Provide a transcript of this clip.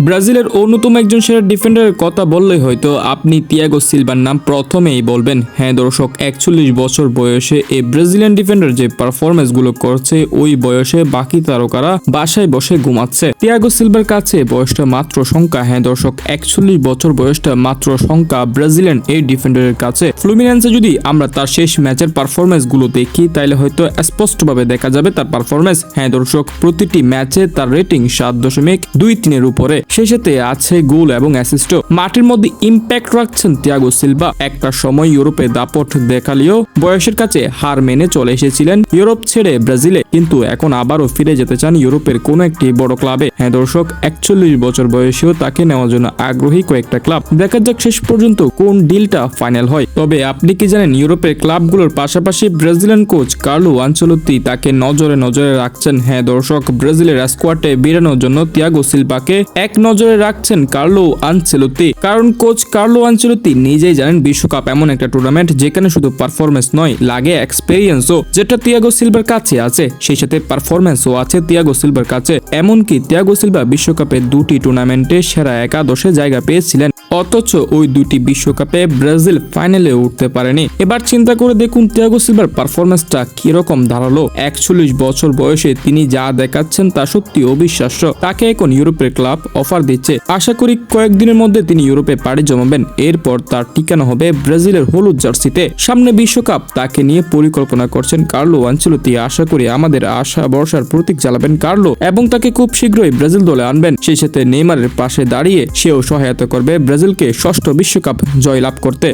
ব্রাজিলের অন্যতম একজন সেরা ডিফেন্ডারের কথা বললেই হয়তো আপনি তিয়াগো সিলভার নাম প্রথমেই বলবেন। হ্যাঁ দর্শক, 41 বছর বয়সে এই ব্রাজিলিয়ান ডিফেন্ডার যে পারফরমেন্স গুলো করছে, ওই বয়সে বাকি তারকারা বাসায় বসে ঘুমাচ্ছে। তিয়াগো সিলভার কাছে বয়সটা মাত্র সংখ্যা। হ্যাঁ দর্শক, 41 বছর বয়সটা মাত্র সংখ্যা ব্রাজিলিয়ান এই ডিফেন্ডারের কাছে। ফ্লুমিনেন্সে যদি আমরা তার শেষ ম্যাচের পারফরমেন্স গুলো দেখি, তাইলে হয়তো স্পষ্টভাবে দেখা যাবে তার পারফরমেন্স। হ্যাঁ দর্শক, প্রতিটি ম্যাচে তার রেটিং 7.23 উপরে, সেই সাথে আছে গোল এবং অ্যাসিস্টও। মাঠের মধ্যে ইম্প্যাক্ট রাখছেন তিয়াগো সিলভা। একটা সময় ইউরোপে দাপট দেখালেও বয়সের কাছে হার মেনে চলে এসেছিলেন ইউরোপ ছেড়ে ব্রাজিলে, কিন্তু এখন আবারও ফিরে যেতে চান ইউরোপের কোনো একটি বড় ক্লাবে। হ্যাঁ দর্শক, 41 বছর বয়সেও তাকে নেওয়ার জন্য আগ্রহী কয়েকটা ক্লাব। দেখা যাক শেষ পর্যন্ত কোন ডিলটা ফাইনাল হয়। তবে আপনি কি জানেন, ইউরোপের ক্লাবগুলোর পাশাপাশি ব্রাজিলিয়ান কোচ কার্লো আনচেলত্তি তাকে নজরে রাখছেন। হ্যাঁ দর্শক, ব্রাজিলের স্কোয়াডে বেরানোর জন্য তিয়াগো সিলভাকে এক নজরে রাখছেন কার্লো আনচেলত্তি। কারণ কোচ কার্লো আনচেলত্তি নিজেই জানেন বিশ্বকাপ এমন একটা টুর্নামেন্ট যেখানে শুধু পারফরমেন্স নয়, লাগে এক্সপেরিয়েন্সও, যেটা তিয়াগো সিলভার কাছে আছে। সেই সাথে পারফরমেন্সও আছে তিয়াগো সিলভার কাছে। এমনকি তিয়াগো সিলভা বিশ্বকাপে দুটি টুর্নামেন্টে সেরা একাদশে জায়গা পেয়েছিলেন, অথচ ওই দুটি বিশ্বকাপে ব্রাজিল ফাইনালে উঠতে পারেনি। এবার চিন্তা করে দেখুন তিয়াগো সিলভার পারফরমেন্সটা কিরকম দাঁড়ালো। 41 বছর বয়সে তিনি যা দেখাচ্ছেন তা সত্যি অবিশ্বাস্য। তাকে এখন ইউরোপের ক্লাব অফার দিচ্ছে। আশা করি কয়েকদিনের মধ্যে তিনি ইউরোপে পাড়ি জমাবেন। এরপর তার ঠিকানা হবে ব্রাজিলের হলুদ জার্সিতে। সামনে বিশ্বকাপ, তাকে নিয়ে পরিকল্পনা করছেন কার্লো আনচেলত্তি। আশা করি আমাদের আশা ভরসার প্রতীক জ্বালাবেন কার্লো এবং তাকে খুব শীঘ্রই ব্রাজিল দলে আনবেন। সেই সাথে নেইমারের পাশে দাঁড়িয়ে সেও সহায়তা করবে ব্রাজিলকে ষষ্ঠ বিশ্বকাপ জয়লাভ করতে।